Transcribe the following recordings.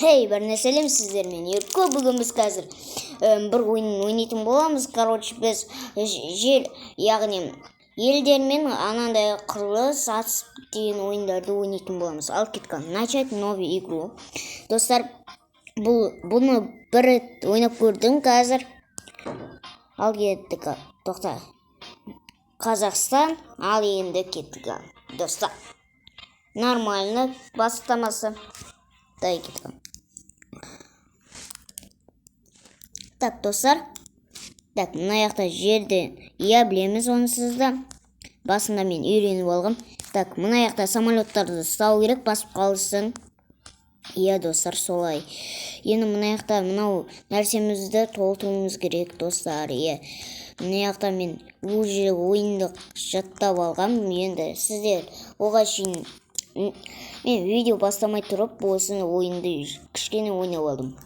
Hey, бәріне сәлем сіздермен. Ерко, бүгін біз қазір бір ойын ойнайтын боламыз. Короче, біз жел, яғни елдермен анандай құрылыс атыс деген ойындарды ойнайтын боламыз. Ал кеткен. Начать новую игру. Достар, бұны бір рет ойнап көрдім қазір. Ал кеттік. Тоқта. Қазақстан, ал енді кеттік. Достар, нормально бастамасы. Дай кеткен. Так, достар. Так, мына жақта жерді білеміз онсыз да. Басында мен үйреніп алғым. Так, мына жақта самолеттарды ұстау керек, басып қалсын. Достар, солай. Енді мына жақта мынау нәрсемізді толтыруымыз керек, достар. Мына жақта мен уже ойынды жаттап алғам. Енді сіздер оға шейін мен видео бастамай тұрып, осыны ойынды кішкене ойнап алдым.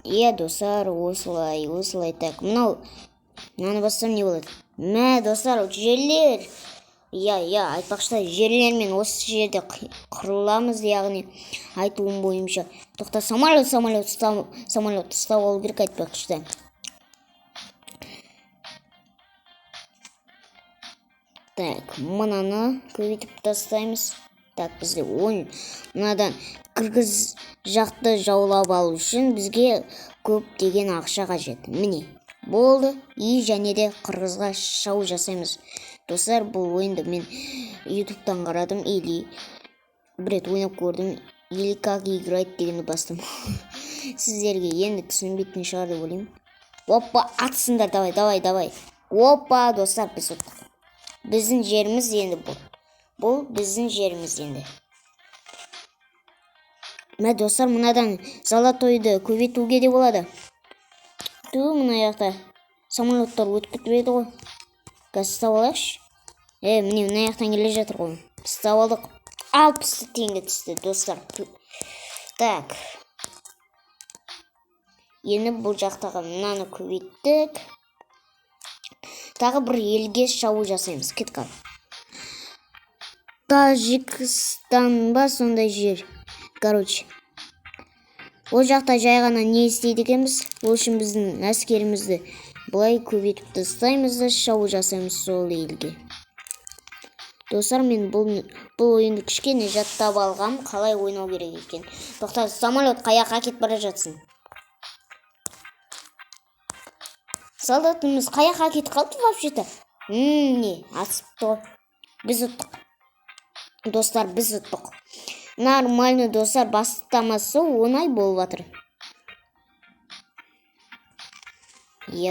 Достар, осылай. Так, мынаны бастам не болады? Достар, жерлер. Айтпақшы, жерлермен осы жерде құрыламыз, яғни айтуым бойынша. Тоқта, самолет ұстап алу керек, айтпақшы. Так, мынаны көбейтіп тастаймыз. Так, бізде мынадан Қырғыз жақты жаулап алу үшін бізге көп деген ақша қажет. Міне, болды. Және де Қырғызға шабуыл жасаймыз. Достар, бұл ойынды мен ютубтан қарадым, или бір рет ойнап көрдім, или как играть дегенді бастым. Сіздерге енді түсінбейтін шығар деп ойлаймын. Опа, атсыңдар, давай. Опа, достар, біз ұттық. Біздің жеріміз енді бұл. Бұл біздің жеріміз енді. Достар, мынадан золотойды көбейтуге де болады. Мына жақта самолеттар өтіп кетіп еді ғой. Қазір ұстап алайықшы. Міне мына жақтан келе жатыр ғой. Ұстап алдық. 60 теңге түсті, достар. Так. Енді бұл жақтағы мынаны көбейттік. Тағы бір елге шабуыл жасаймыз. Кеткен. Тажикстан ба сондай жер. Короче, ол жақта жай ғана не істейді екенбіз? Ол үшін біздің әскерімізді бұлай көбейтіп тастаймыз да шабуыл жасаймыз сол елге. Достар, мен бұл ойынды кішкене жаттап алғам, қалай ойнау керек екен. Тоқта, самолет қаяққа кетіп бара жатсын. Солдатымыз қаяққа кетіп қалды вообще-то. Не, асыпты. Біз ұттық. Достар, біз ұттық. Нормально, достар, бастамасы оңай болып жатыр.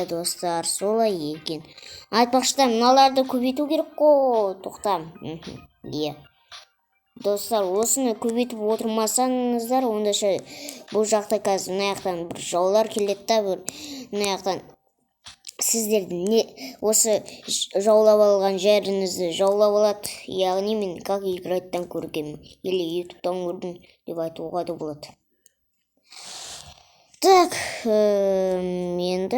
Достар, солай екен. Айтпақшы, мыналарды көбейту керек қой. Тоқта. Достар, осыны көбейтіп отырмасаңыздар, онда бұл жақта қазір мына жақтан бір жаулар келеді та, мына жақтан сіздердің осы жаулап алған жеріңізді жаулап алады. Яғни мен как играйттан көргенмін, или ютубтан көрдім деп айтуға да болады. Так, енді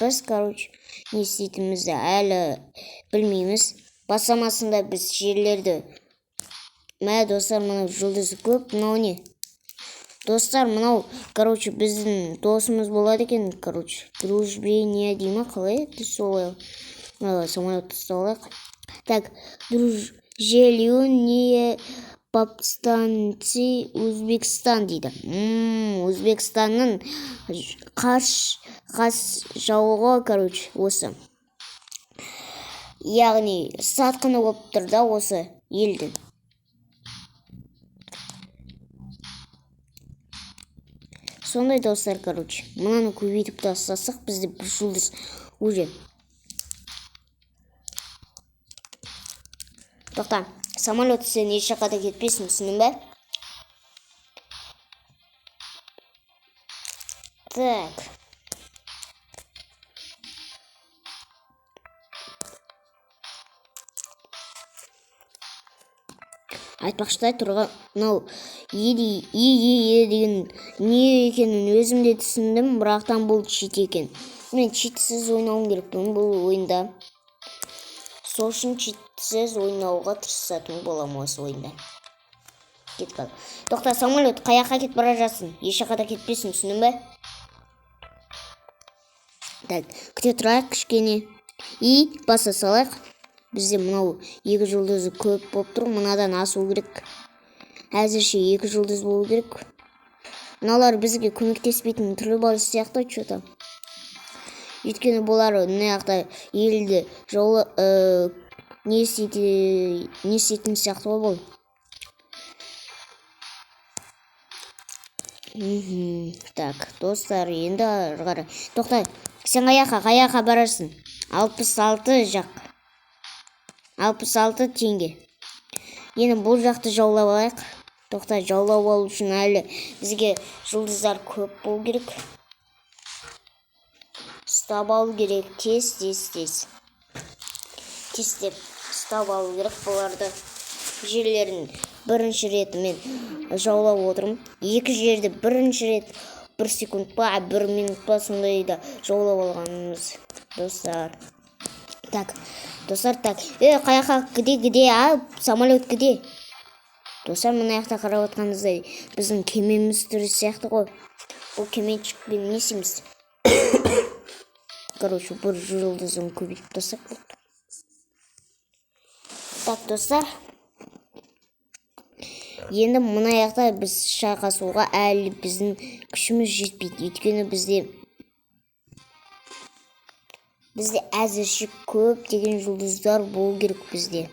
біз, не істейтімізді әлі білмейміз. Басамасында біз жерлерді. Достар, мынау жұлдызы көп, мынау не? Достар, мынау, біздің досымыз болады екен, дружбение дейма, қалай? Солай. Самолет ұсталақ. Так, дружелюние повстанцы Өзбекстан дейді. Өзбекстанның қас жауға, осы. Яғни, сатқыны болып тұр да осы елдің. Сондай, достар, мынаны көбейтіп тастасақ, бізде бір жұлдыз уже. Тоқта, самолет сен еш жаққа кетпесін, түсінің бе? Так. Айтпақшыдай тұрға, мынау деген не екенін өзімде түсіндім, бірақтан бұл чит екен. Мен читсіз ойнауым керекпін бұл ойында. Сол үшін читсіз ойнауға тырысатын болам осы ойында. кетіп қалды. Тоқта, самолет қаяққа кетіп бара жатсың? Ешқайда кетпесін, түсіндің бе? Так, күте тұрайық кішкене. И баса салайық. Бізде мынау 2 жұлдызы көп болып тұр. Мынадан асу керек. Әзірше 2 жұлдыз болу керек. Мыналар бізге көмектеспейтін түрлі бар сияқты что-то. Өйткені болар мына жақта елді жолы не істейтін сияқты ғой бұл. Так, достар, енді қара. Тоқта, сен қаяққа барасың? 66 жақ. 66 теңге. Енді бұл жақты жаулап алайық. Тоқта, жаулап алу үшін әлі бізге жұлдыздар көп болу керек. Ұстап алу керек. Тез. Тестеп ұстап алу керек бұларды. Жерлерін бірінші рет мен жаулап отырмын. 2 жерді бірінші рет 1 секунд па, 1 минут па сондайда жаулап алғанымыз, достар. Так, достар, так. Қаяққа кіде, самолет кіде. Достар, мына жақта қарап отқаныңыздай біздің кемеміз түрі сияқты ғой. Бұл кеменшікпен не істейміз? Короче, бір жұлдызын көбейтіп тастап болды. Так, достар. Енді мына жақта біз шайқасуға әлі біздің күшіміз жетпейді. Өйткені бізде әзірше көп деген жұлдыздар болу керек бізде.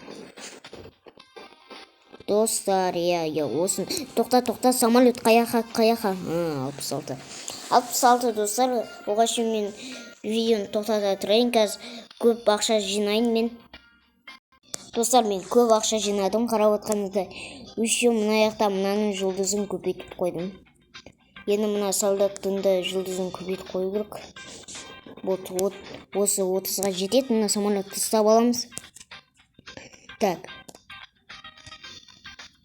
Достар, осын. Тоқта, самолет қаяққа? 66. 66, достар. Оға шын мен видеоны тоқтата тұрайын. Қазір көп ақша жинайын мен. Достар, мен көп ақша жинадым. Қарап отқаныңызда еще мына жақта мынаның жұлдызын көбейтіп қойдым. Енді мына солдаттың да жұлдызын көбейтіп қою керек. Осы 30-ға жетеді. Мына самолетті ұстап аламыз. Так.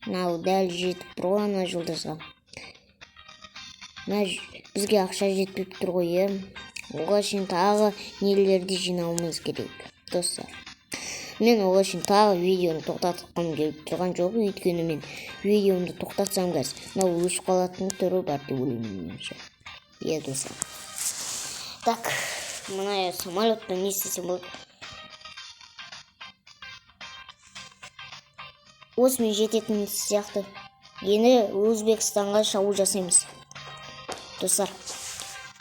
Мынау дәл жетіп тұр ана жұлдызға. Бізге ақша жетпеп тұр ғой. Оға шын тағы нелерді жинауымыз керек, достар. Мен оға үшін тағы видеоны тоқтатқым келіп тұрған жоқ, өйткені мен видеомды тоқтатсам қазір мынау өшіп қалатын түрі бар деп ойлаймын меніңше. Достар. Так, мына самолетті не істесем болады? Осымен жететін сияқты. Енді Өзбекстанға шабуыл жасаймыз, достар.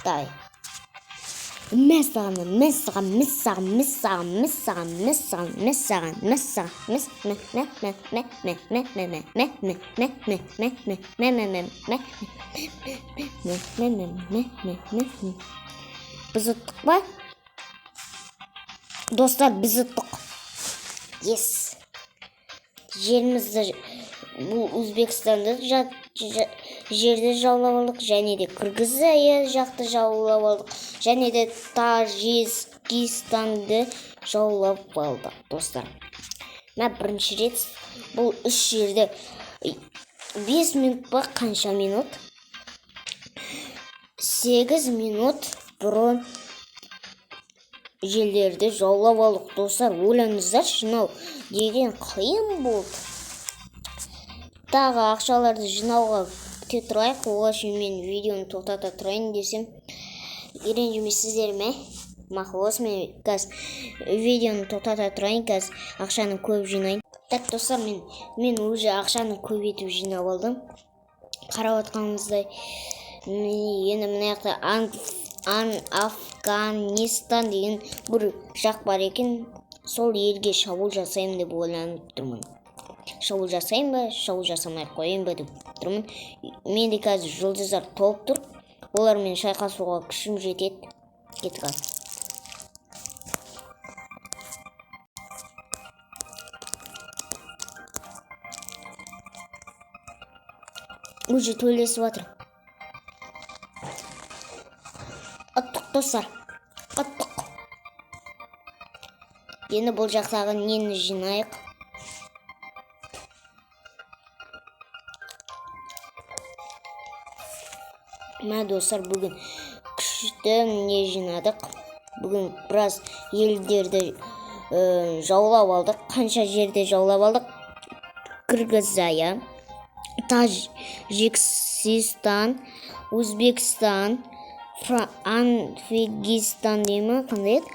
Давай. Мәссаған. Біз ұттық па? Достар, біз ұттық. Yes. Жерімізді, бұл Өзбекстанды жерді жаулап алдық, және де Кыргызия жақты жаулап алдық, және де Тажикстанды жаулап алдық, достар. Мен бірінші рет бұл 3 жерді 5 минут па, қанша минут? 8 минут бұрын жерлерді жаулап алдық, достар. Ойлаңыздар, жинау деген қиын болды. Тағы ақшаларды жинауға кете тұрайық. Оға үшін мен видеоны тоқтата тұрайын десем, ренжімейсіздер ме? Мақұл, осымен қазір видеоны тоқтата тұрайын, қазір ақшаны көп жинайын. Так, достар, мен уже ақшаны көбейтіп жинап алдым. Қарап отқаныңыздай, енді мына жақта Афганистан деген бір жақ бар екен. Сол елге шабуыл жасайым деп ойланып тұрмын. Шабуыл жасайын ба, шабуыл жасамай қойын ба деп тұрмын. Менде қазір жұлдыздар толып тұр. Олармен шайқасуға күшім жетеді. Кетіп қалды. Уже төлесіп жатыр. Аттық, достар. Аттық. Енді бұл жақтағы нені жинайық. Мә, достар, бүгін күшті не жинадық. Бүгін біраз елдерді жаулап алдық. Қанша жерде жаулап алдық? Кыргызия, Тажикстан, Өзбекстан, Анфигистан деймі қандай еді?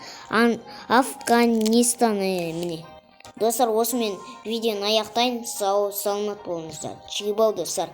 Афганистан міне. Достар, осымен видеоны аяқтайын. Сау, саламат болыңыздар. Чигибау достар.